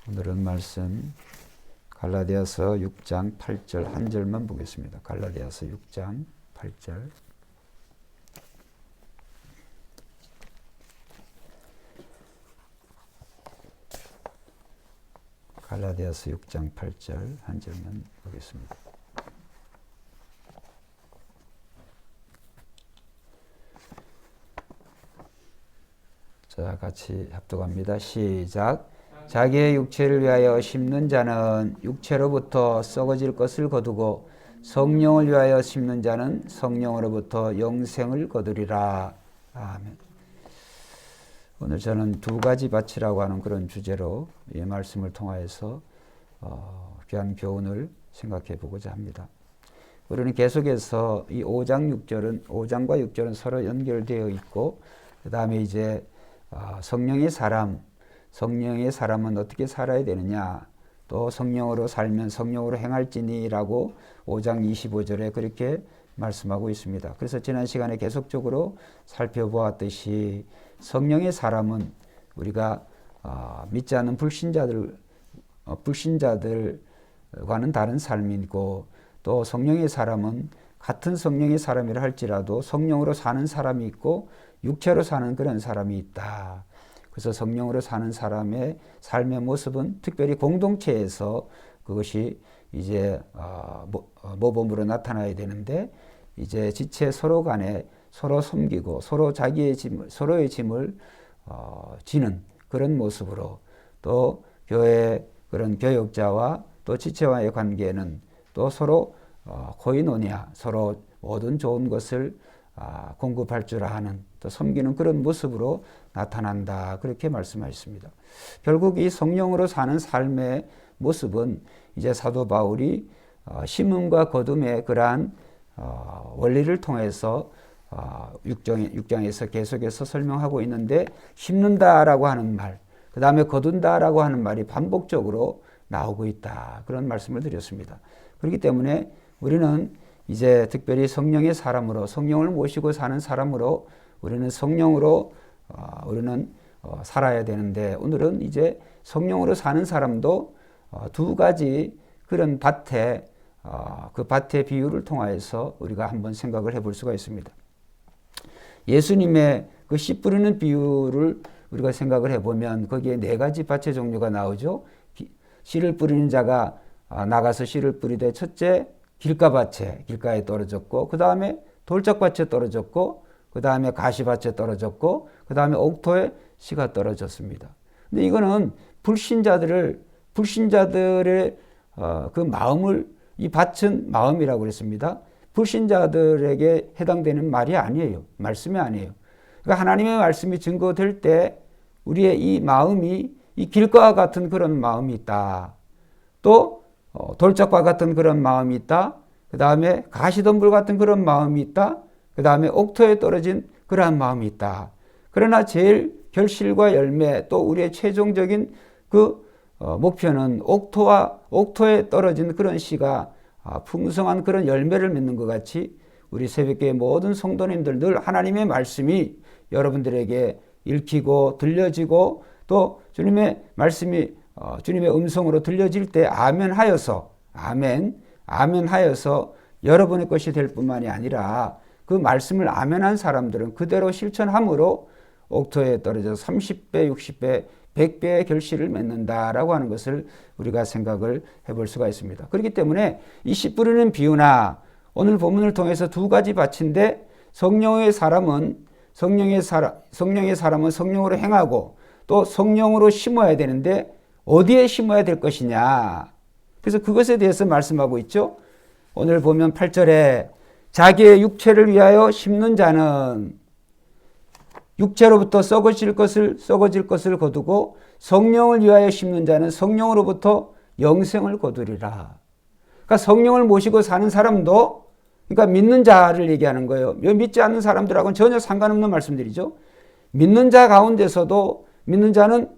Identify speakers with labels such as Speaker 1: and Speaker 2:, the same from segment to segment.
Speaker 1: 오늘은 말씀 갈라디아서 6장 8절 한 절만 보겠습니다. 갈라디아서 6장 8절. 갈라디아서 6장 8절 한 절만 보겠습니다. 자, 같이 합독합니다. 시작. 자기의 육체를 위하여 심는 자는 육체로부터 썩어질 것을 거두고 성령을 위하여 심는 자는 성령으로부터 영생을 거두리라. 아멘. 오늘 저는 두 가지 밭이라고 하는 그런 주제로 이 말씀을 통하여서 귀한 교훈을 생각해 보고자 합니다. 우리는 계속해서 이 5장 5장과 6절은 서로 연결되어 있고, 그 다음에 이제 성령의 사람은 어떻게 살아야 되느냐, 또 성령으로 살면 성령으로 행할지니라고 5장 25절에 그렇게 말씀하고 있습니다. 그래서 지난 시간에 계속적으로 살펴보았듯이 성령의 사람은 우리가 믿지 않는 불신자들과는 다른 삶이고, 또 성령의 사람은 같은 성령의 사람이라 할지라도 성령으로 사는 사람이 있고 육체로 사는 그런 사람이 있다. 그래서 성령으로 사는 사람의 삶의 모습은 특별히 공동체에서 그것이 이제 모범으로 나타나야 되는데, 이제 지체 서로 간에 서로 섬기고 서로 서로의 짐을 지는 그런 모습으로, 또 교회 그런 교역자와 또 지체와의 관계는 또 서로 코이노니아, 서로 모든 좋은 것을 공급할 줄 아는, 또 섬기는 그런 모습으로 나타난다. 그렇게 말씀하셨습니다. 결국 이 성령으로 사는 삶의 모습은 이제 사도 바울이 심음과 거둠의 그러한 원리를 통해서 6장에서 계속해서 설명하고 있는데, 심는다라고 하는 말, 그 다음에 거둔다라고 하는 말이 반복적으로 나오고 있다. 그런 말씀을 드렸습니다. 그렇기 때문에 우리는 이제 특별히 성령의 사람으로, 성령을 모시고 사는 사람으로 우리는 성령으로 살아야 되는데, 오늘은 이제 성령으로 사는 사람도 두 가지 그런 그 밭의 비유를 통하여서 우리가 한번 생각을 해볼 수가 있습니다. 예수님의 그 씨 뿌리는 비유를 우리가 생각을 해보면 거기에 네 가지 밭의 종류가 나오죠. 씨를 뿌리는 자가 나가서 씨를 뿌리되, 첫째 길가에 떨어졌고, 그 다음에 돌짝밭에 떨어졌고, 그 다음에 가시밭에 떨어졌고, 그 다음에 옥토에 씨가 떨어졌습니다. 근데 이거는 불신자들의 그 마음을, 이 밭은 마음이라고 그랬습니다. 불신자들에게 해당되는 말이 아니에요. 말씀이 아니에요. 그러니까 하나님의 말씀이 증거될 때 우리의 이 마음이 이 길가와 같은 그런 마음이 있다. 또 돌짝과 같은 그런 마음이 있다. 그 다음에 가시덤불 같은 그런 마음이 있다. 그 다음에 옥토에 떨어진 그러한 마음이 있다. 그러나 제일 결실과 열매, 또 우리의 최종적인 그 목표는 옥토에 떨어진 그런 씨가 풍성한 그런 열매를 맺는 것 같이, 우리 새벽교회 모든 성도님들 늘 하나님의 말씀이 여러분들에게 읽히고 들려지고, 또 주님의 말씀이 주님의 음성으로 들려질 때 아멘 하여서 여러분의 것이 될 뿐만이 아니라 그 말씀을 아멘한 사람들은 그대로 실천함으로 옥토에 떨어져서 30배, 60배, 100배의 결실을 맺는다라고 하는 것을 우리가 생각을 해볼 수가 있습니다. 그렇기 때문에 이 씨 뿌리는 비유나 오늘 본문을 통해서 두 가지 밭인데, 성령의 사람은 성령으로 행하고 또 성령으로 심어야 되는데, 어디에 심어야 될 것이냐. 그래서 그것에 대해서 말씀하고 있죠. 오늘 보면 8절에 자기의 육체를 위하여 심는 자는 육체로부터 썩어질 것을 거두고, 성령을 위하여 심는 자는 성령으로부터 영생을 거두리라. 그러니까 성령을 모시고 사는 사람도, 그러니까 믿는 자를 얘기하는 거예요. 믿지 않는 사람들하고는 전혀 상관없는 말씀들이죠. 믿는 자 가운데서도, 믿는 자는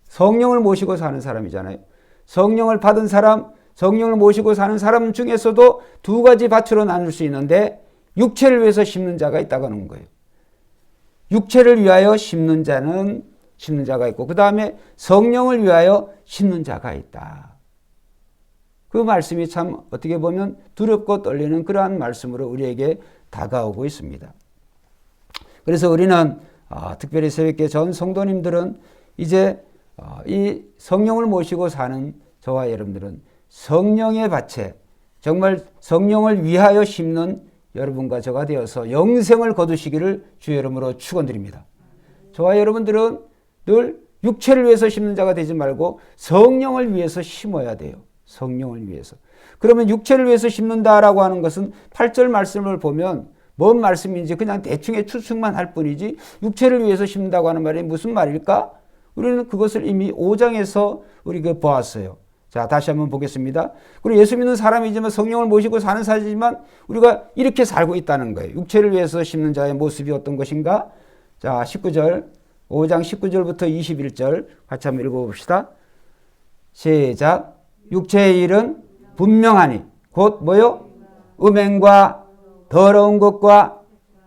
Speaker 1: 성령을 모시고 사는 사람이잖아요. 성령을 받은 사람, 성령을 모시고 사는 사람 중에서도 두 가지 밭으로 나눌 수 있는데, 육체를 위해서 심는 자가 있다고 하는 거예요. 육체를 위하여 심는 자는 심는 자가 있고 그 다음에 성령을 위하여 심는 자가 있다. 그 말씀이 참 어떻게 보면 두렵고 떨리는 그러한 말씀으로 우리에게 다가오고 있습니다. 그래서 우리는 특별히 새벽기도 전 성도님들은 이제 이 성령을 모시고 사는 저와 여러분들은 성령의 밭에 정말 성령을 위하여 심는 여러분과 저가 되어서 영생을 거두시기를 주의 이름으로 축원드립니다. 저와 여러분들은 늘 육체를 위해서 심는 자가 되지 말고 성령을 위해서 심어야 돼요. 성령을 위해서. 그러면 육체를 위해서 심는다라고 하는 것은 8절 말씀을 보면 뭔 말씀인지 그냥 대충의 추측만 할 뿐이지 육체를 위해서 심는다고 하는 말이 무슨 말일까? 우리는 그것을 이미 5장에서 우리가 보았어요. 자, 다시 한번 보겠습니다. 그리고 예수 믿는 사람이지만 성령을 모시고 사는 사람이지만 우리가 이렇게 살고 있다는 거예요. 육체를 위해서 심는 자의 모습이 어떤 것인가? 자, 19절, 5장 19절부터 21절 같이 한번 읽어봅시다. 시작. 육체의 일은 분명하니 곧 뭐요? 음행과 더러운 것과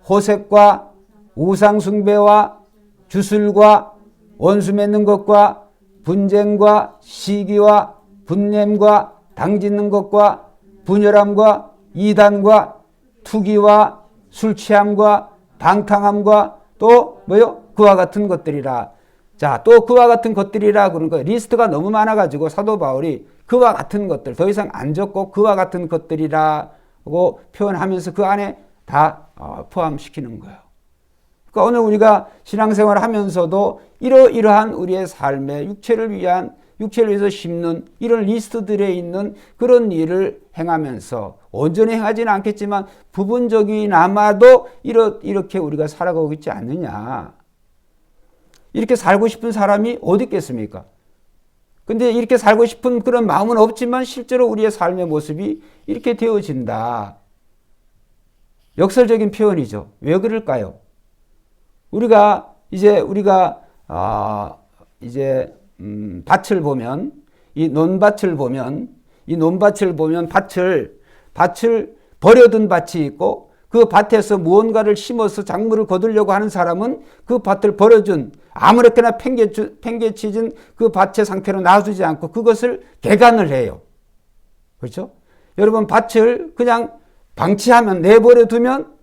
Speaker 1: 호색과 우상숭배와 주술과 원수 맺는 것과 분쟁과 시기와 분냄과 당짓는 것과 분열함과 이단과 투기와 술취함과 방탕함과 또 뭐요? 그와 같은 것들이라. 자, 또 그와 같은 것들이라 그러니까 리스트가 너무 많아가지고 사도 바울이 그와 같은 것들 더 이상 안 적고 그와 같은 것들이라고 표현하면서 그 안에 다 포함시키는 거예요. 그러니까 오늘 우리가 신앙생활을 하면서도 이러한 우리의 삶의 육체를 위해서 심는 이런 리스트들에 있는 그런 일을 행하면서 온전히 행하지는 않겠지만 부분적이나마도 이렇게 우리가 살아가고 있지 않느냐. 이렇게 살고 싶은 사람이 어디 있겠습니까? 근데 이렇게 살고 싶은 그런 마음은 없지만 실제로 우리의 삶의 모습이 이렇게 되어진다. 역설적인 표현이죠. 왜 그럴까요? 우리가 밭을 보면 이 논밭을 보면 밭을 버려둔 밭이 있고 그 밭에서 무언가를 심어서 작물을 거두려고 하는 사람은 그 밭을 버려준 아무렇게나 팽개쳐진 그 밭의 상태로 놔두지 않고 그것을 개간을 해요. 그렇죠? 여러분 밭을 그냥 방치하면 내버려 두면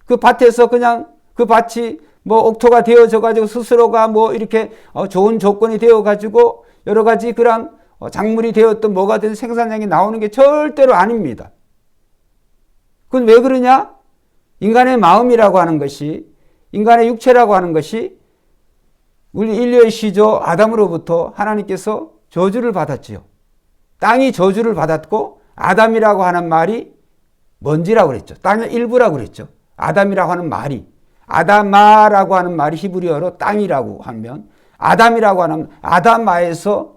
Speaker 1: 그 밭에서 그냥 그 밭이 뭐 옥토가 되어져 가지고 스스로가 뭐 이렇게 좋은 조건이 되어 가지고 여러 가지 그런 작물이 되었던 뭐가 된 생산량이 나오는 게 절대로 아닙니다. 그건 왜 그러냐? 인간의 마음이라고 하는 것이 인간의 육체라고 하는 것이 우리 인류의 시조 아담으로부터 하나님께서 저주를 받았지요. 땅이 저주를 받았고 아담이라고 하는 말이 먼지라고 그랬죠. 땅의 일부라고 그랬죠. 아담이라고 하는 말이 아담아라고 하는 말이 히브리어로 땅이라고 하면 아담이라고 하는 아담아에서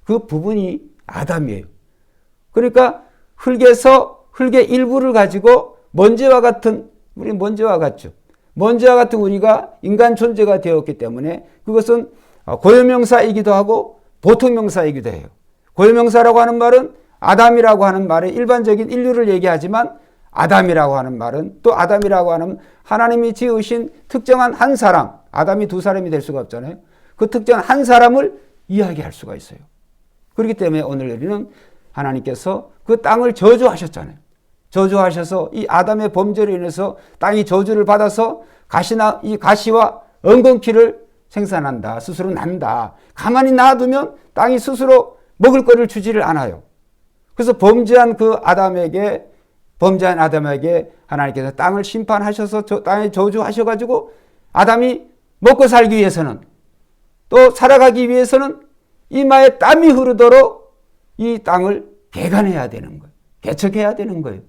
Speaker 1: 그 부분이 아담이에요. 그러니까 흙의 일부를 가지고 먼지와 같은 우리 먼지와 같죠. 먼지와 같은 우리가 인간 존재가 되었기 때문에 그것은 고유명사이기도 하고 보통명사이기도 해요. 고유명사라고 하는 말은 아담이라고 하는 말의 일반적인 인류를 얘기하지만 아담이라고 하는 말은 또 아담이라고 하는 하나님이 지으신 특정한 한 사람, 아담이 두 사람이 될 수가 없잖아요. 그 특정한 한 사람을 이야기할 수가 있어요. 그렇기 때문에 오늘 우리는 하나님께서 그 땅을 저주하셨잖아요. 저주하셔서 이 아담의 범죄로 인해서 땅이 저주를 받아서 가시와 엉겅퀴를 생산한다. 스스로 난다. 가만히 놔두면 땅이 스스로 먹을 거를 주지를 않아요. 그래서 범죄한 아담에게 하나님께서 땅을 심판하셔서 땅에 저주하셔가지고 아담이 먹고 살기 위해서는 또 살아가기 위해서는 이마에 땀이 흐르도록 이 땅을 개간해야 되는 거예요. 개척해야 되는 거예요.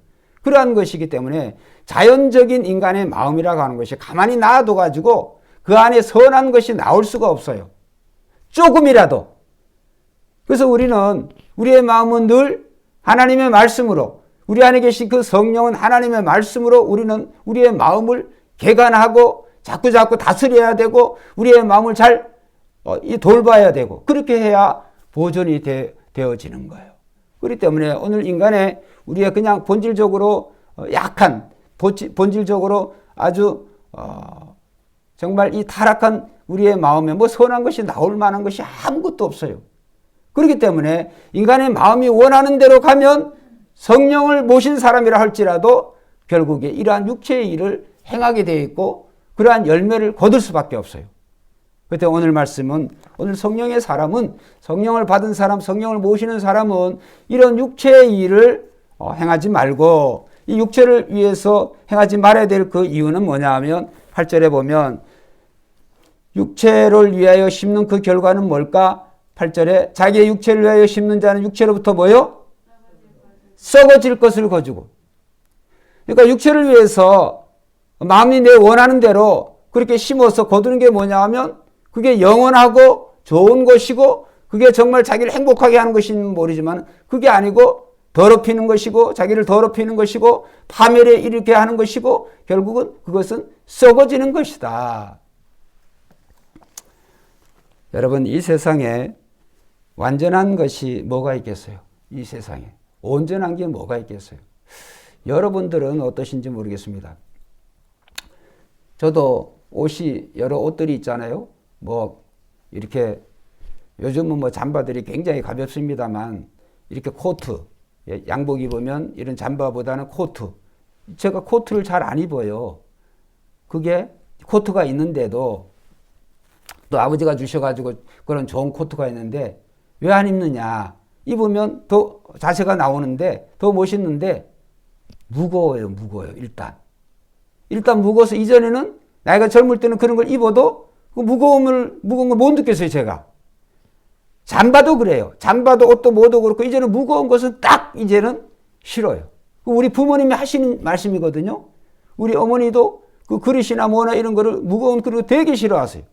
Speaker 1: 그러한 것이기 때문에 자연적인 인간의 마음이라고 하는 것이 가만히 놔둬가지고 그 안에 선한 것이 나올 수가 없어요. 조금이라도. 그래서 우리의 마음은 늘 하나님의 말씀으로 우리 안에 계신 그 성령은 하나님의 말씀으로 우리는 우리의 마음을 개간하고 자꾸 다스려야 되고 우리의 마음을 잘 돌봐야 되고 그렇게 해야 보존이 되어지는 거예요. 그렇기 때문에 오늘 인간의 우리의 그냥 본질적으로 약한 본질적으로 아주 정말 이 타락한 우리의 마음에 뭐 선한 것이 나올 만한 것이 아무것도 없어요. 그렇기 때문에 인간의 마음이 원하는 대로 가면 성령을 모신 사람이라 할지라도 결국에 이러한 육체의 일을 행하게 되어 있고 그러한 열매를 거둘 수밖에 없어요. 그때 오늘 말씀은 오늘 성령의 사람은 성령을 받은 사람, 성령을 모시는 사람은 이런 육체의 일을 행하지 말고 이 육체를 위해서 행하지 말아야 될 그 이유는 뭐냐 하면 8절에 보면 육체를 위하여 심는 그 결과는 뭘까? 8절에 자기의 육체를 위하여 심는 자는 육체로부터 뭐요? 썩어질 것을 거두고. 그러니까 육체를 위해서 마음이 내 원하는 대로 그렇게 심어서 거두는 게 뭐냐 하면 그게 영원하고 좋은 것이고 그게 정말 자기를 행복하게 하는 것인지 모르지만 그게 아니고 더럽히는 것이고 자기를 더럽히는 것이고 파멸에 이르게 하는 것이고 결국은 그것은 썩어지는 것이다. 여러분 이 세상에 완전한 것이 뭐가 있겠어요? 이 세상에 온전한 게 뭐가 있겠어요? 여러분들은 어떠신지 모르겠습니다. 저도 옷이 여러 옷들이 있잖아요. 뭐 이렇게 요즘은 뭐 잠바들이 굉장히 가볍습니다만 이렇게 코트 양복 입으면 이런 잠바보다는 코트. 제가 코트를 잘 안 입어요. 그게 코트가 있는데도 또 아버지가 주셔가지고 그런 좋은 코트가 있는데 왜 안 입느냐? 입으면 더 자세가 나오는데 더 멋있는데 무거워요. 일단 무거워서 이전에는 나이가 젊을 때는 그런 걸 입어도 그 무거운 걸 못 느꼈어요, 제가. 잠바도 그래요. 잠바도 옷도 뭐도 그렇고 이제는 무거운 것은 딱 이제는 싫어요. 우리 부모님이 하시는 말씀이거든요. 우리 어머니도 그 그릇이나 뭐나 이런 거를 무거운 그릇 되게 싫어하세요.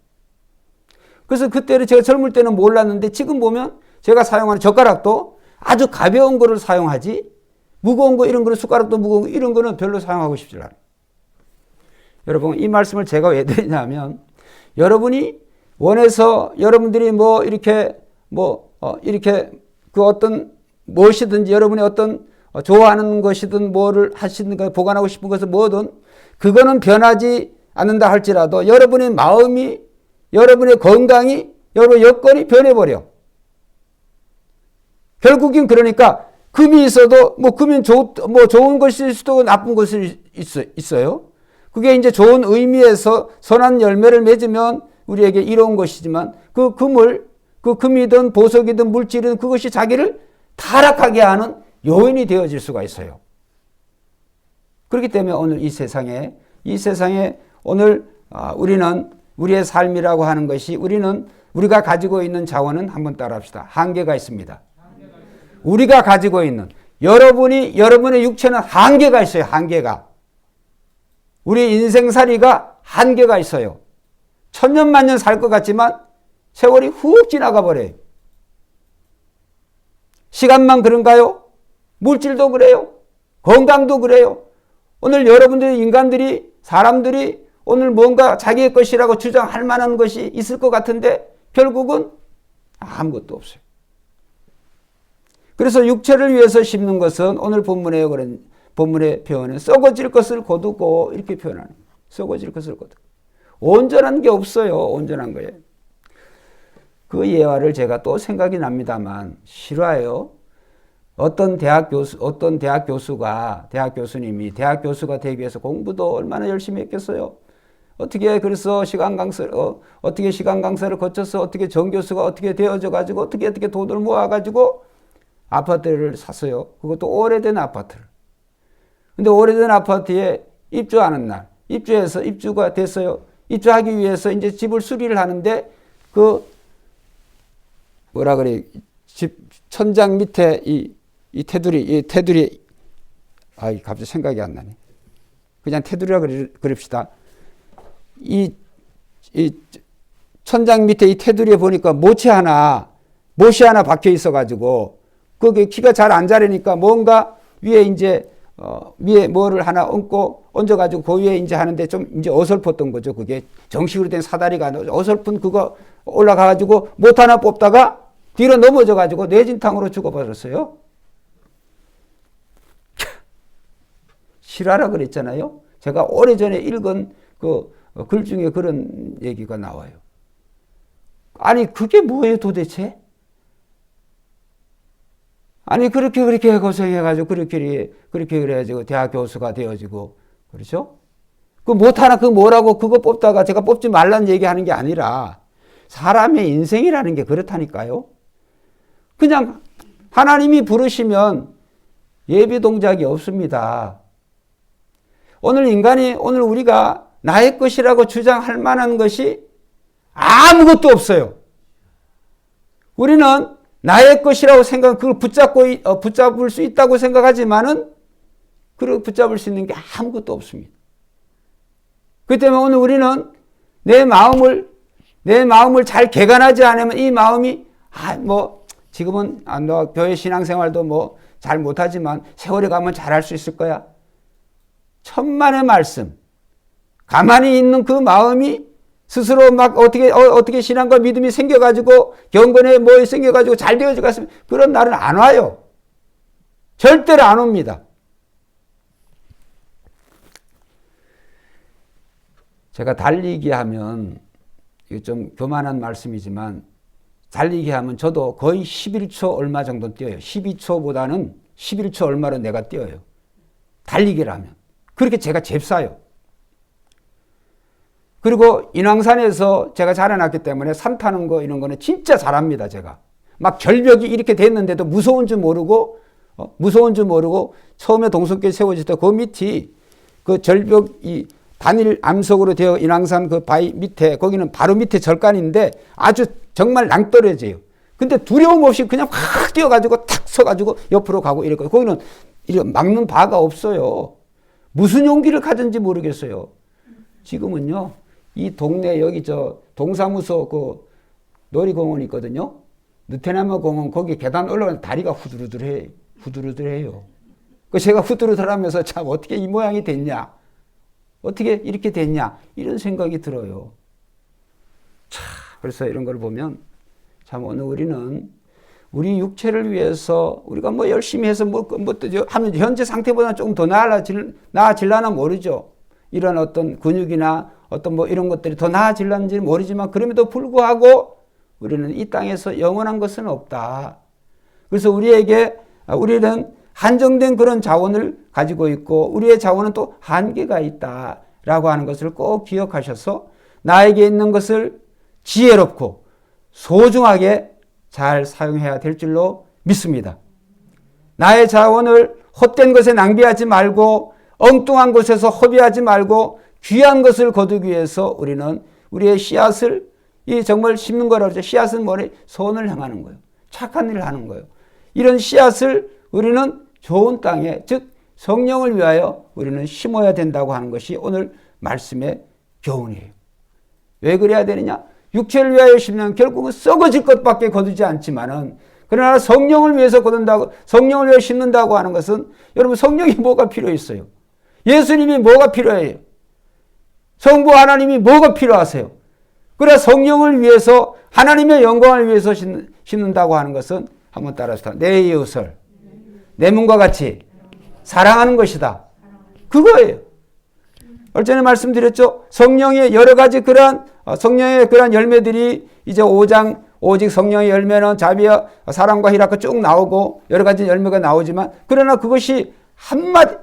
Speaker 1: 그래서 그때는 제가 젊을 때는 몰랐는데 지금 보면 제가 사용하는 젓가락도 아주 가벼운 거를 사용하지 무거운 거 이런 거를 숟가락도 무거운 거 이런 거는 별로 사용하고 싶지 않아요. 여러분 이 말씀을 제가 왜 드리냐면 여러분이 원해서 여러분들이 이렇게 그 어떤 무엇이든지 여러분이 어떤 좋아하는 것이든 뭐를 하시는 거 보관하고 싶은 것은 뭐든 그거는 변하지 않는다 할지라도 여러분의 마음이 여러분의 건강이 여러분의 여건이 변해버려. 결국엔 그러니까 금이 있어도 금은 좋은 것일 수도 나쁜 것일 있어요. 그게 이제 좋은 의미에서 선한 열매를 맺으면 우리에게 이로운 것이지만 그 금이든 보석이든 물질이든 그것이 자기를 타락하게 하는 요인이 되어질 수가 있어요. 그렇기 때문에 오늘 이 세상에 오늘 우리는 우리의 삶이라고 하는 것이 우리가 가지고 있는 자원은 한번 따라합시다. 한계가 있습니다. 우리가 가지고 있는 여러분의 육체는 한계가 있어요. 한계가. 우리 인생살이가 한계가 있어요. 천년만년 살 것 같지만 세월이 훅 지나가 버려요. 시간만 그런가요? 물질도 그래요. 건강도 그래요. 오늘 여러분들 사람들이 오늘 뭔가 자기의 것이라고 주장할 만한 것이 있을 것 같은데 결국은 아무것도 없어요. 그래서 육체를 위해서 심는 것은 오늘 본문의 표현은 썩어질 것을 거두고 이렇게 표현하는 거예요. 썩어질 것을 거두고. 온전한 게 없어요. 온전한 거예요. 그 예화를 제가 또 생각이 납니다만 싫어요. 어떤 대학 교수님이 대학 교수가 되기 위해서 공부도 얼마나 열심히 했겠어요. 그래서 시간 강사를 거쳐서 어떻게 정교수가 어떻게 되어져 가지고 어떻게 돈을 모아 가지고 아파트를 샀어요. 그것도 오래된 아파트를. 근데 오래된 아파트에 입주하는 날, 입주가 됐어요. 입주하기 위해서 이제 집을 수리를 하는데 집 천장 밑에 이 테두리 갑자기 생각이 안 나네. 그냥 테두리라고 그럽시다. 이 천장 밑에 이 테두리에 보니까 못이 하나 박혀 있어 가지고 거기에 키가 잘 안 자라니까 뭔가 위에 뭐를 하나 얹어 가지고 그 위에 이제 하는데 좀 이제 어설펐던 거죠. 그게 정식으로 된 사다리가 어설픈 그거 올라가 가지고 못 하나 뽑다가 뒤로 넘어져 가지고 뇌진탕으로 죽어버렸어요. 실화라 그랬잖아요. 제가 오래전에 읽은 글 중에 그런 얘기가 나와요. 아니 그게 뭐예요 도대체? 아니 그렇게 고생해가지고 그렇게 그래가지고 대학 교수가 되어지고 그렇죠? 그 못하나 그 뭐라고 그거 뽑다가 제가 뽑지 말란 얘기하는 게 아니라 사람의 인생이라는 게 그렇다니까요. 그냥 하나님이 부르시면 예비 동작이 없습니다. 오늘 우리가 나의 것이라고 주장할 만한 것이 아무것도 없어요. 우리는 나의 것이라고 그걸 붙잡을 수 있다고 생각하지만은 그걸 붙잡을 수 있는 게 아무것도 없습니다. 그렇기 때문에 오늘 우리는 내 마음을 잘 개간하지 않으면 이 마음이 지금은 너 교회 신앙생활도 잘 못하지만 세월이 가면 잘할 수 있을 거야. 천만의 말씀. 가만히 있는 그 마음이 스스로 막 어떻게 신앙과 믿음이 생겨가지고 경건에 생겨가지고 잘 되어져 갔으면 그런 날은 안 와요. 절대로 안 옵니다. 제가 달리기 하면 이거 좀 교만한 말씀이지만 달리기 하면 저도 거의 11초 얼마 정도 뛰어요. 12초보다는 11초 얼마로 내가 뛰어요. 달리기를 하면. 그렇게 제가 잽싸요. 그리고 인왕산에서 제가 자라났기 때문에 산 타는 거 이런 거는 진짜 잘합니다. 제가. 막 절벽이 이렇게 됐는데도 무서운 줄 모르고 처음에 동성교회 세워질 때 그 밑이 그 절벽이 단일 암석으로 되어 인왕산 그 바위 밑에 거기는 바로 밑에 절간인데 아주 정말 낭떠러져요. 근데 두려움 없이 그냥 확 뛰어가지고 탁 서가지고 옆으로 가고 이랬거든요. 거기는 이런 막는 바가 없어요. 무슨 용기를 가진지 모르겠어요. 지금은요. 이 동네 여기 동사무소 그 놀이공원 있거든요. 느테나무 공원 거기 계단 올라가는 다리가 후두루들해요. 그 제가 후두루들하면서 참 어떻게 이 모양이 됐냐. 어떻게 이렇게 됐냐. 이런 생각이 들어요. 그래서 이런 걸 보면 참 오늘 우리는 우리 육체를 위해서 우리가 열심히 해서 하면 현재 상태보다 조금 더 나아질라나 모르죠. 이런 어떤 근육이나 어떤 이런 것들이 더 나아질는지 모르지만 그럼에도 불구하고 우리는 이 땅에서 영원한 것은 없다. 그래서 우리는 한정된 그런 자원을 가지고 있고 우리의 자원은 또 한계가 있다라고 하는 것을 꼭 기억하셔서 나에게 있는 것을 지혜롭고 소중하게 잘 사용해야 될 줄로 믿습니다. 나의 자원을 헛된 것에 낭비하지 말고 엉뚱한 곳에서 허비하지 말고 귀한 것을 거두기 위해서 우리는 우리의 씨앗을 정말 심는 거라고 하죠. 씨앗은 뭐래? 선을 향하는 거예요. 착한 일을 하는 거예요. 이런 씨앗을 우리는 좋은 땅에 즉 성령을 위하여 우리는 심어야 된다고 하는 것이 오늘 말씀의 교훈이에요. 왜 그래야 되느냐? 육체를 위하여 심는 결국은 썩어질 것밖에 거두지 않지만은 그러나 성령을 위해서 거둔다고 성령을 위해 심는다고 하는 것은 여러분 성령이 뭐가 필요 있어요? 예수님이 뭐가 필요해요? 성부 하나님이 뭐가 필요하세요? 그러나 성령을 위해서 하나님의 영광을 위해서 심는다고 하는 것은 한번 따라서 내 이웃을 내 몸과 같이 사랑하는 것이다. 그거예요. 얼전에 말씀드렸죠. 성령의 여러 가지 성령의 그러한 열매들이 이제 5장 오직 성령의 열매는 자비와 사랑과 희락과 쭉 나오고 여러 가지 열매가 나오지만 그러나 그것이 한마디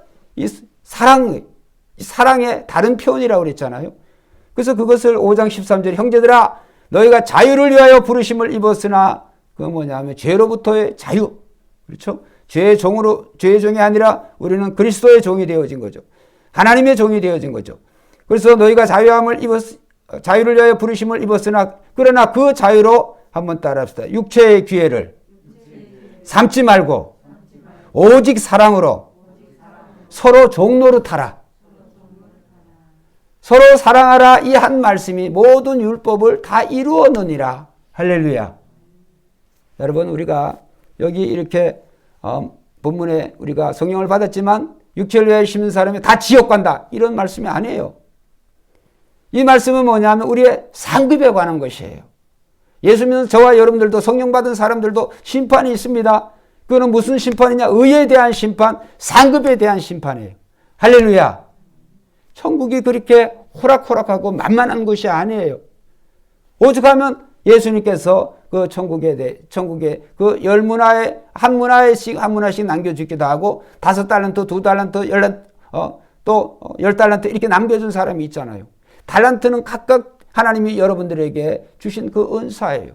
Speaker 1: 사랑의 다른 표현이라고 그랬잖아요. 그래서 그것을 5장 13절에 형제들아 너희가 자유를 위하여 부르심을 입었으나 그건 뭐냐면 죄로부터의 자유. 그렇죠? 죄의 종이 아니라 우리는 그리스도의 종이 되어진 거죠. 하나님의 종이 되어진 거죠. 그래서 너희가 자유를 위하여 부르심을 입었으나 그러나 그 자유로 한번 따라합시다. 육체의 기회를 삼지 말고 오직 사랑으로 서로 종노릇하라. 서로 사랑하라. 이 한 말씀이 모든 율법을 다 이루었느니라. 할렐루야. 여러분 우리가 여기 이렇게 본문에 우리가 성령을 받았지만 육체를 위하여 심는 사람이 다 지옥 간다. 이런 말씀이 아니에요. 이 말씀은 뭐냐면 우리의 상급에 관한 것이에요. 예수 믿는 저와 여러분들도 성령 받은 사람들도 심판이 있습니다. 그거는 무슨 심판이냐? 의에 대한 심판, 상급에 대한 심판이에요. 할렐루야. 천국이 그렇게 호락호락하고 만만한 것이 아니에요. 오죽하면 예수님께서 그 천국의 그 10문화에 한 문화씩 남겨주기도 하고 5달란트, 2달란트, 또 10달란트 이렇게 남겨준 사람이 있잖아요. 달란트는 각각 하나님이 여러분들에게 주신 그 은사예요.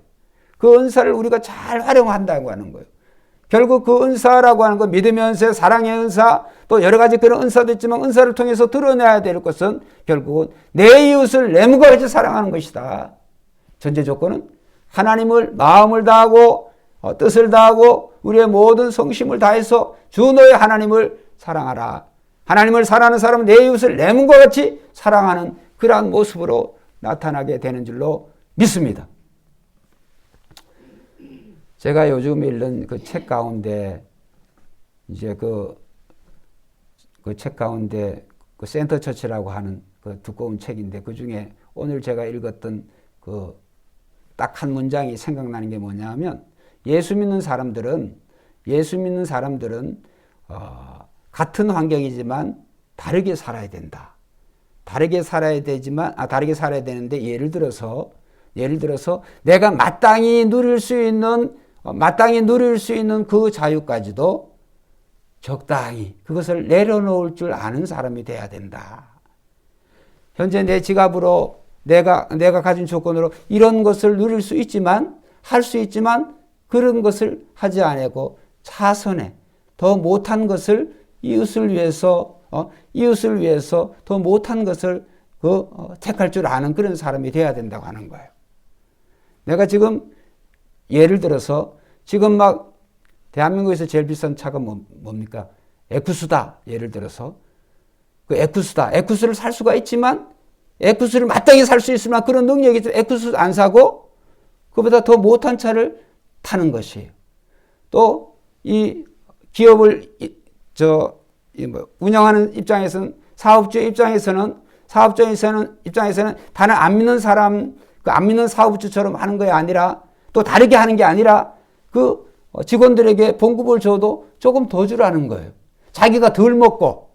Speaker 1: 그 은사를 우리가 잘 활용한다고 하는 거예요. 결국 그 은사라고 하는 건 믿음의 은사, 사랑의 은사, 또 여러 가지 그런 은사도 있지만 은사를 통해서 드러내야 될 것은 결국은 내 이웃을 내 몸과 같이 사랑하는 것이다. 전제 조건은 하나님을 마음을 다하고 뜻을 다하고 우리의 모든 성심을 다해서 주 너의 하나님을 사랑하라. 하나님을 사랑하는 사람은 내 이웃을 내 몸과 같이 사랑하는 그러한 모습으로 나타나게 되는 줄로 믿습니다. 제가 요즘 읽는 그 책 가운데 이제 그 책 가운데 그 센터 처치라고 하는 그 두꺼운 책인데 그 중에 오늘 제가 읽었던 그 딱 한 문장이 생각나는 게 뭐냐면 예수 믿는 사람들은 같은 환경이지만 다르게 살아야 된다. 다르게 살아야 되는데 예를 들어서 내가 마땅히 누릴 수 있는 그 자유까지도 적당히 그것을 내려놓을 줄 아는 사람이 돼야 된다. 현재 내 지갑으로 내가 가진 조건으로 이런 것을 누릴 수 있지만 할 수 있지만 그런 것을 하지 않고 차선에 더 못한 것을 이웃을 위해서 더 못한 것을 택할 줄 아는 그런 사람이 돼야 된다고 하는 거예요. 내가 지금 예를 들어서 지금 막 대한민국에서 제일 비싼 차가 뭡니까? 에쿠스다. 예를 들어서 그 에쿠스를 살 수가 있지만 에쿠스를 마땅히 살 수 있으면 그런 능력이 있으면 에쿠스 안 사고 그보다 더 못한 차를 타는 것이에요. 또 이 기업을 운영하는 입장에서는 사업주의 입장에서는 다른 안 믿는 사람 안 믿는 사업주처럼 하는 게 아니라 또 다르게 하는 게 아니라 그 직원들에게 봉급을 줘도 조금 더 주라는 거예요. 자기가 덜 먹고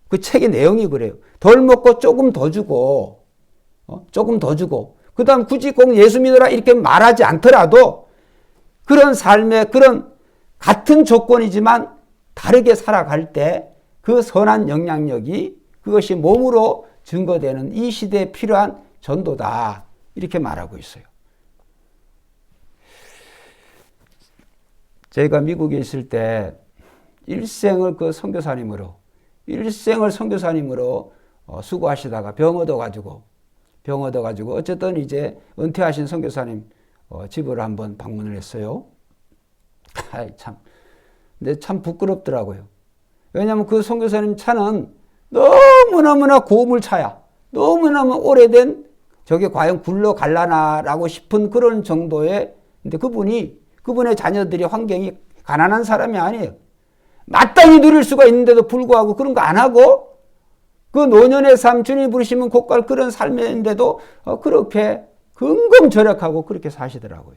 Speaker 1: 그 책의 내용이 그래요. 덜 먹고 조금 더 주고 그 다음 굳이 꼭 예수 믿어라 이렇게 말하지 않더라도 그런 삶의 그런 같은 조건이지만 다르게 살아갈 때 그 선한 영향력이 그것이 몸으로 증거되는 이 시대에 필요한 전도다. 이렇게 말하고 있어요. 제가 미국에 있을 때 일생을 선교사님으로 수고하시다가 병 얻어가지고 어쨌든 이제 은퇴하신 선교사님 집을 한번 방문을 했어요. 근데 참 부끄럽더라고요. 왜냐하면 그 선교사님 차는 너무너무나 고물 차야. 너무너무 오래된 저게 과연 굴러갈라나라고 싶은 그런 정도의 근데 그분의 자녀들이 환경이 가난한 사람이 아니에요. 마땅히 누릴 수가 있는데도 불구하고 그런 거 안 하고 그 노년의 삶 주님이 부르시면 곧갈 그런 삶인데도 그렇게 긍검절약하고 그렇게 사시더라고요.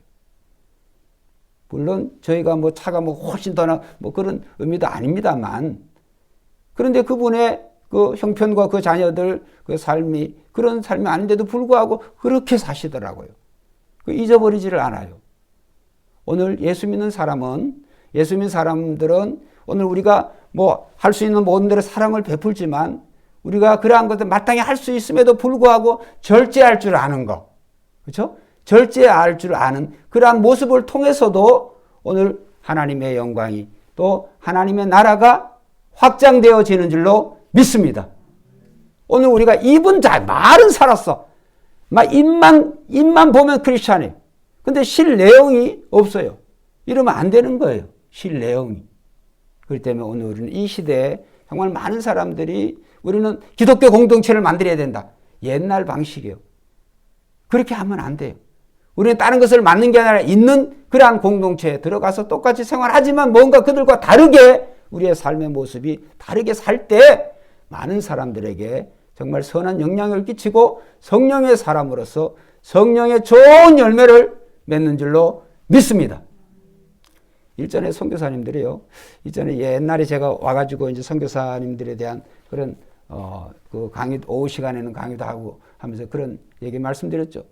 Speaker 1: 물론 저희가 차가 훨씬 더나 그런 의미도 아닙니다만 그런데 그분의 그 형편과 그 자녀들 그 삶이 그런 삶이 아닌데도 불구하고 그렇게 사시더라고요. 잊어버리지를 않아요. 오늘 예수 믿는 사람들은 오늘 우리가 할 수 있는 모든 대로 사랑을 베풀지만 우리가 그러한 것들 마땅히 할 수 있음에도 불구하고 절제할 줄 아는 거. 그렇죠? 절제할 줄 아는 그러한 모습을 통해서도 오늘 하나님의 영광이 또 하나님의 나라가 확장되어지는 줄로 믿습니다. 오늘 우리가 입은 말은 살았어. 입만 보면 크리스찬이에요. 근데 실 내용이 없어요. 이러면 안 되는 거예요. 실 내용이. 그렇기 때문에 오늘 우리는 이 시대에 정말 많은 사람들이 우리는 기독교 공동체를 만들어야 된다. 옛날 방식이에요. 그렇게 하면 안 돼요. 우리는 다른 것을 맡는 게 아니라 있는 그러한 공동체에 들어가서 똑같이 생활하지만 뭔가 그들과 다르게 우리의 삶의 모습이 다르게 살 때 많은 사람들에게 정말 선한 영향을 끼치고 성령의 사람으로서 성령의 좋은 열매를 맺는 줄로 믿습니다. 일전에 선교사님들이요. 이전에 옛날에 제가 와가지고 이제 선교사님들에 대한 그런 그 강의, 오후 시간에는 강의도 하고 하면서 그런 얘기 말씀드렸죠.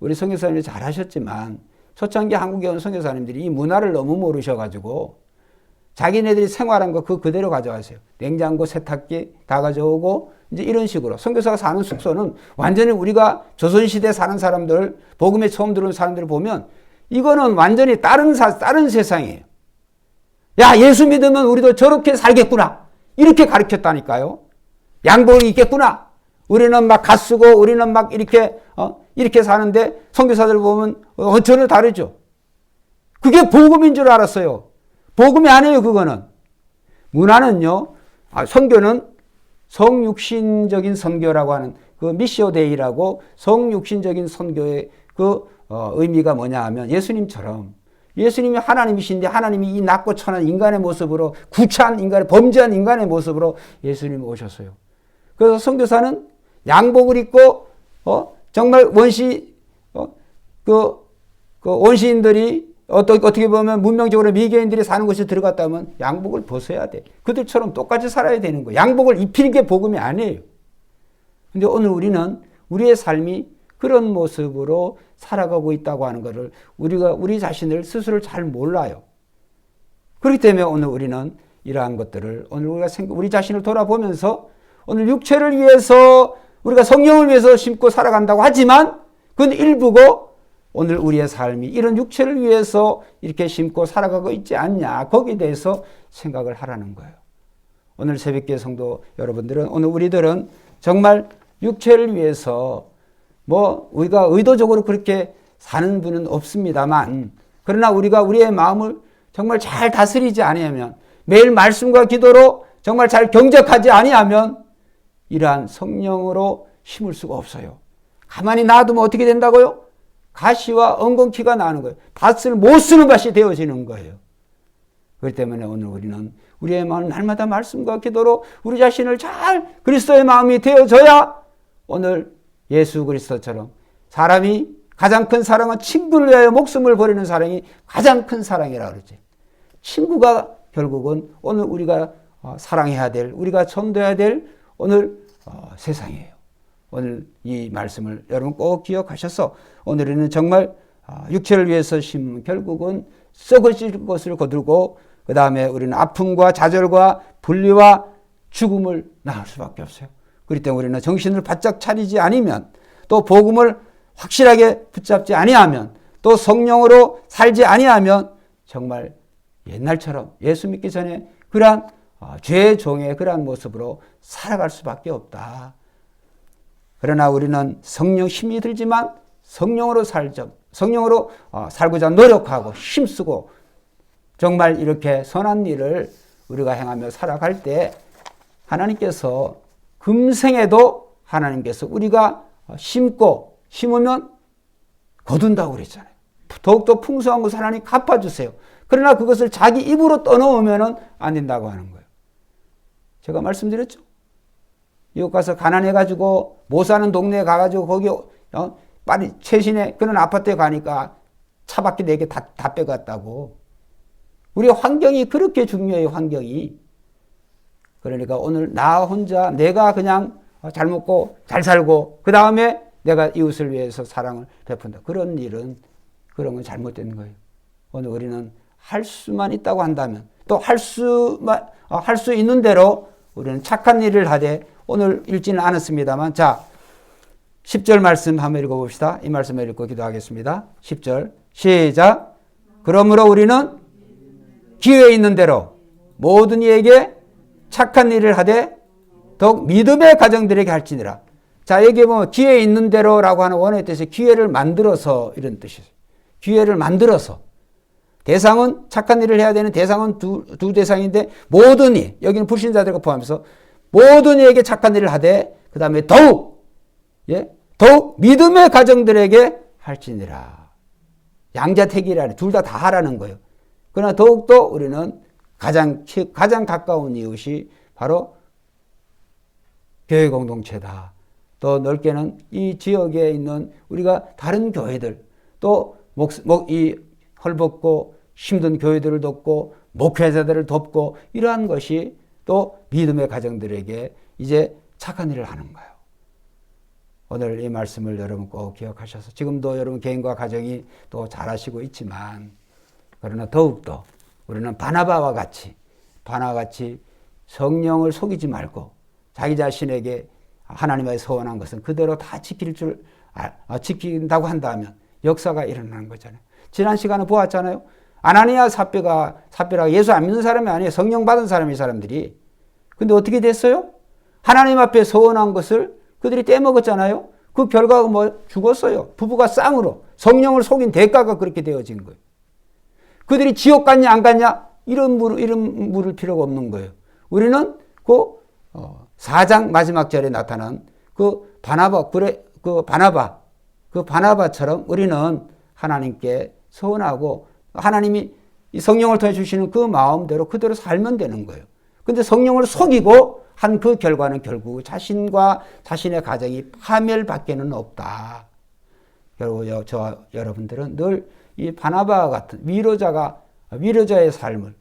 Speaker 1: 우리 선교사님이 잘 하셨지만, 초창기 한국에 온 선교사님들이 이 문화를 너무 모르셔가지고, 자기네들이 생활한 거 그 그대로 가져가세요. 냉장고, 세탁기 다 가져오고, 이제 이런 식으로. 선교사가 사는 숙소는 완전히 우리가 조선시대 사는 사람들, 복음에 처음 들어온 사람들을 보면, 이거는 완전히 다른 세상이에요. 야, 예수 믿으면 우리도 저렇게 살겠구나. 이렇게 가르쳤다니까요. 양복이 있겠구나. 우리는 막 갓 쓰고, 우리는 막 이렇게 사는데, 선교사들 보면 전혀 다르죠. 그게 복음인 줄 알았어요. 복음이 아니에요, 그거는. 문화는요, 선교는 성육신적인 선교라고 하는 그 미시오데이라고 성육신적인 선교의 그 의미가 뭐냐 하면 예수님처럼 예수님이 하나님이신데 하나님이 이 낮고 천한 인간의 모습으로 구차한 인간의 범죄한 인간의 모습으로 예수님이 오셨어요. 그래서 선교사는 양복을 입고 정말 원시인들이 어떻게 보면 문명적으로 미개인들이 사는 곳에 들어갔다면 양복을 벗어야 돼. 그들처럼 똑같이 살아야 되는 거예요. 양복을 입히는 게 복음이 아니에요. 근데 오늘 우리는 우리의 삶이 그런 모습으로 살아가고 있다고 하는 것을 우리 자신을 스스로 잘 몰라요. 그렇기 때문에 오늘 우리는 이러한 것들을 오늘 우리 자신을 돌아보면서 오늘 육체를 위해서 우리가 성령을 위해서 심고 살아간다고 하지만 그건 일부고 오늘 우리의 삶이 이런 육체를 위해서 이렇게 심고 살아가고 있지 않냐. 거기에 대해서 생각을 하라는 거예요. 오늘 새벽기도 성도 여러분들은 오늘 우리들은 정말 육체를 위해서 우리가 의도적으로 그렇게 사는 분은 없습니다만 그러나 우리가 우리의 마음을 정말 잘 다스리지 아니하면 매일 말씀과 기도로 정말 잘 경작하지 아니하면 이러한 성령으로 심을 수가 없어요. 가만히 놔두면 어떻게 된다고요? 가시와 엉겅퀴가 나는 거예요. 밭을 못 쓰는 밭이 되어지는 거예요. 그렇기 때문에 오늘 우리는 우리의 마음을 날마다 말씀과 기도로 우리 자신을 잘 그리스도의 마음이 되어져야 오늘 예수 그리스도처럼 사람이 가장 큰 사랑은 친구를 위하여 목숨을 버리는 사랑이 가장 큰 사랑이라고 그러지. 친구가 결국은 오늘 우리가 사랑해야 될, 우리가 전도해야 될 오늘 세상이에요. 오늘 이 말씀을 여러분 꼭 기억하셔서 오늘은 정말 육체를 위해서 심으면 결국은 썩어질 것을 거두고 그 다음에 우리는 아픔과 좌절과 분리와 죽음을 낳을 수밖에 없어요. 그렇기 때문에 우리는 정신을 바짝 차리지 않으면 또 복음을 확실하게 붙잡지 아니하면 또 성령으로 살지 아니하면 정말 옛날처럼 예수 믿기 전에 그러한 죄의 종의 그러한 모습으로 살아갈 수밖에 없다. 그러나 우리는 성령 힘이 들지만 성령으로 살고자 노력하고 힘쓰고 정말 이렇게 선한 일을 우리가 행하며 살아갈 때 하나님께서 금생에도 하나님께서 우리가 심으면 거둔다고 그랬잖아요. 더욱더 풍성한 것을 하나님 갚아주세요. 그러나 그것을 자기 입으로 떠넣으면 안 된다고 하는 거예요. 제가 말씀드렸죠. 이웃 가서 가난해가지고 못 사는 동네에 가가지고 거기 빨리 최신의 그런 아파트에 가니까 차바퀴 4개 다 빼갔다고. 우리 환경이 그렇게 중요해요. 환경이. 그러니까 오늘 나 혼자 내가 그냥 잘 먹고 잘 살고 그 다음에 내가 이웃을 위해서 사랑을 베푼다. 그런 일은 그런 건 잘못된 거예요. 오늘 우리는 할 수만 있다고 한다면 또 할 수 있는 대로 우리는 착한 일을 하되 오늘 읽지는 않았습니다만 자 10절 말씀 한번 읽어봅시다. 이 말씀을 읽고 기도하겠습니다. 10절 시작. 그러므로 우리는 기회 있는 대로 모든 이에게 착한 일을 하되 더욱 믿음의 가정들에게 할지니라. 자 여기 보면 기회 있는 대로라고 하는 원어의 뜻이 기회를 만들어서 이런 뜻이에요. 기회를 만들어서 대상은 착한 일을 해야 되는 대상은 두 대상인데 모든 이 여기는 불신자들과 포함해서 모든 이에게 착한 일을 하되 그 다음에 더욱 믿음의 가정들에게 할지니라. 양자택일이라 둘 다 하라는 거예요. 그러나 더욱더 우리는 가장 가까운 이웃이 바로 교회 공동체다. 또 넓게는 이 지역에 있는 우리가 다른 교회들 또 이 헐벗고 힘든 교회들을 돕고 목회자들을 돕고 이러한 것이 또 믿음의 가정들에게 이제 착한 일을 하는 거예요. 오늘 이 말씀을 여러분 꼭 기억하셔서 지금도 여러분 개인과 가정이 또 잘하시고 있지만 그러나 더욱더 우리는 바나바와 같이 성령을 속이지 말고 자기 자신에게 하나님의 서원한 것은 그대로 다 지킨다고 한다면 역사가 일어나는 거잖아요. 지난 시간에 보았잖아요. 아나니아 삽비라가 예수 안 믿는 사람이 아니에요. 성령 받은 사람이 사람들이. 근데 어떻게 됐어요? 하나님 앞에 서원한 것을 그들이 떼먹었잖아요. 그 결과가 뭐 죽었어요. 부부가 쌍으로 성령을 속인 대가가 그렇게 되어진 거예요. 그들이 지옥 갔냐 안 갔냐 이런 물을 필요가 없는 거예요. 우리는 그 4장 마지막 절에 나타난 그 바나바처럼 우리는 하나님께 서원하고 하나님이 이 성령을 통해 주시는 그 마음대로 그대로 살면 되는 거예요. 근데 성령을 속이고 한 그 결과는 결국 자신과 자신의 가정이 파멸밖에는 없다. 결국 저와 여러분들은 늘 이 바나바와 같은 위로자의 삶을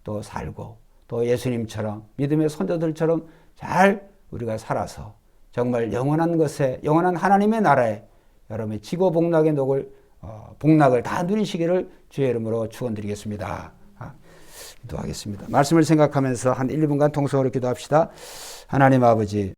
Speaker 1: 또 살고 또 예수님처럼 믿음의 선조들처럼 잘 우리가 살아서 정말 영원한 하나님의 나라에 여러분의 지고 복락의 복락을 다 누리시기를 주의 이름으로 축원드리겠습니다. 기도하겠습니다. 말씀을 생각하면서 한 1, 2분간 통성으로 기도합시다. 하나님 아버지,